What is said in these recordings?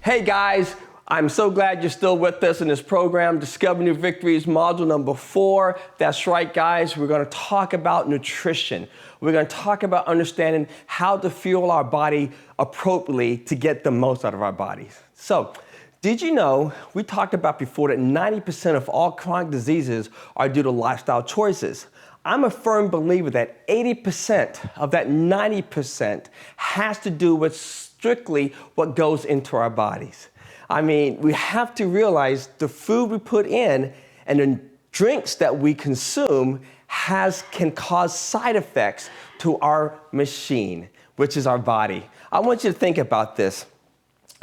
Hey guys, I'm so glad you're still with us in this program, Discover New Victories, module number 4. That's right, guys. We're going to talk about nutrition. We're going to talk about understanding how to fuel our body appropriately to get the most out of our bodies. So, did you know, we talked about before that 90% of all chronic diseases are due to lifestyle choices. I'm a firm believer that 80% of that 90% has to do with strictly what goes into our bodies. I mean, we have to realize the food we put in and the drinks that we consume can cause side effects to our machine, which is our body. I want you to think about this.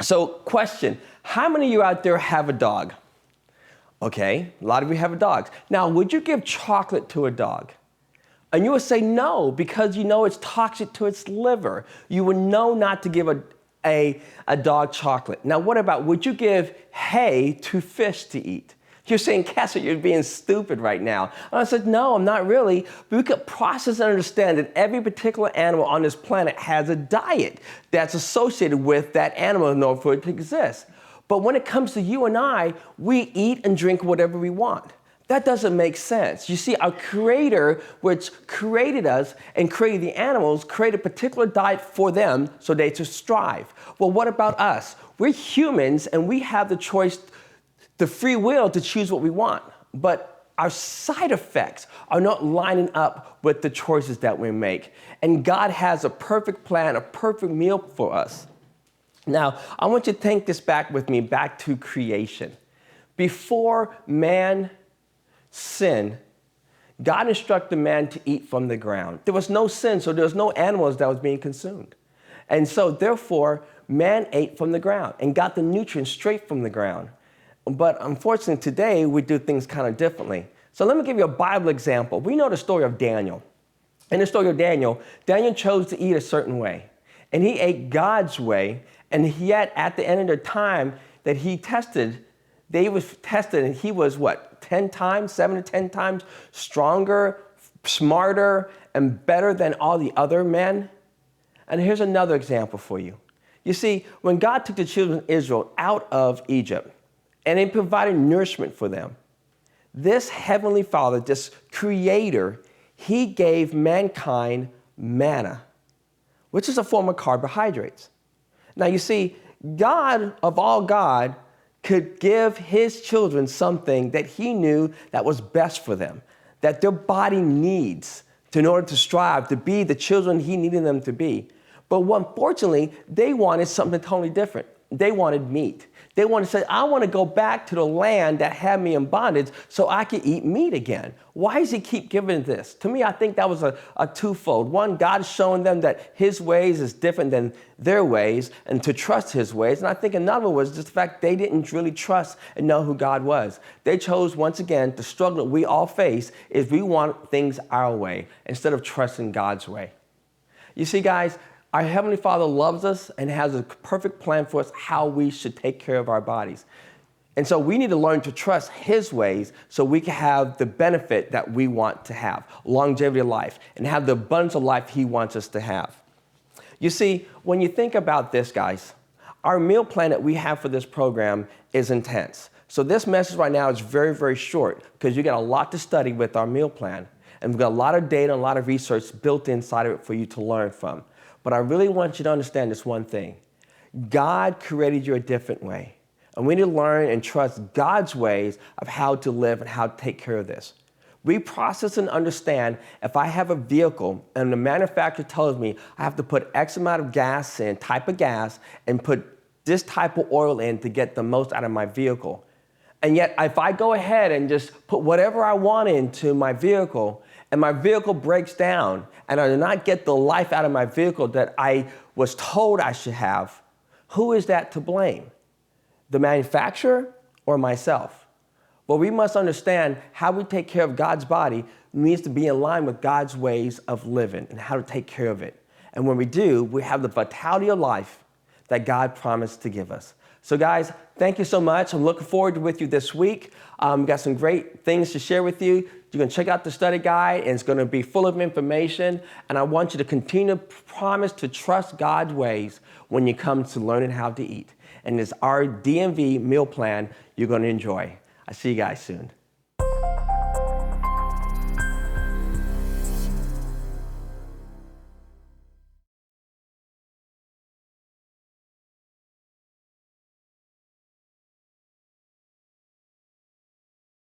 So, question, how many of you out there have a dog? Okay, a lot of you have dogs. Now, would you give chocolate to a dog? And you would say no, because you know it's toxic to its liver. You would know not to give a dog chocolate. Now, what about, would you give hay to fish to eat? You're saying, Cassie, you're being stupid right now. And I said, no, I'm not really. But we could process and understand that every particular animal on this planet has a diet that's associated with that animal in order for it to exist. But when it comes to you and I, we eat and drink whatever we want. That doesn't make sense. You see, our Creator, which created us and created the animals, created a particular diet for them so they to strive. Well, what about us? We're humans and we have the choice, the free will to choose what we want. But our side effects are not lining up with the choices that we make. And God has a perfect plan, a perfect meal for us. Now, I want you to take this back with me, back to creation. Before man sinned, God instructed man to eat from the ground. There was no sin, so there was no animals that was being consumed. And so, therefore, man ate from the ground and got the nutrients straight from the ground. But unfortunately, today, we do things kind of differently. So let me give you a Bible example. We know the story of Daniel. In the story of Daniel, Daniel chose to eat a certain way. And he ate God's way. And yet, at the end of the time that he tested, they was tested, and he was what, 7 to 10 times stronger, smarter, and better than all the other men? And here's another example for you. You see, when God took the children of Israel out of Egypt, and he provided nourishment for them, this Heavenly Father, this Creator, he gave mankind manna, which is a form of carbohydrates. Now, you see, God, of all God, could give his children something that he knew that was best for them, that their body needs in order to strive to be the children he needed them to be. But unfortunately, they wanted something totally different. They wanted meat. They wanted to say, I want to go back to the land that had me in bondage so I could eat meat again. Why does he keep giving this? To me, I think that was a twofold. One, God is showing them that his ways is different than their ways and to trust his ways. And I think another was just the fact they didn't really trust and know who God was. They chose, once again, the struggle that we all face is we want things our way instead of trusting God's way. You see, guys, our Heavenly Father loves us and has a perfect plan for us how we should take care of our bodies. And so we need to learn to trust his ways so we can have the benefit that we want to have, longevity of life, and have the abundance of life he wants us to have. You see, when you think about this, guys, our meal plan that we have for this program is intense. So this message right now is very, very short because you got a lot to study with our meal plan. And we've got a lot of data, a lot of research built inside of it for you to learn from. But I really want you to understand this one thing. God created you a different way. And we need to learn and trust God's ways of how to live and how to take care of this. We process and understand if I have a vehicle and the manufacturer tells me I have to put X amount of gas in, type of gas, and put this type of oil in to get the most out of my vehicle. And yet, if I go ahead and just put whatever I want into my vehicle, and my vehicle breaks down, and I do not get the life out of my vehicle that I was told I should have, who is that to blame? The manufacturer or myself? Well, we must understand how we take care of God's body needs to be in line with God's ways of living and how to take care of it. And when we do, we have the vitality of life that God promised to give us. So guys, thank you so much. I'm looking forward to with you this week. We've got some great things to share with you. You can check out the study guide, and it's going to be full of information. And I want you to continue to promise to trust God's ways when you come to learning how to eat. and it's our DMV meal plan you're going to enjoy. I'll see you guys soon.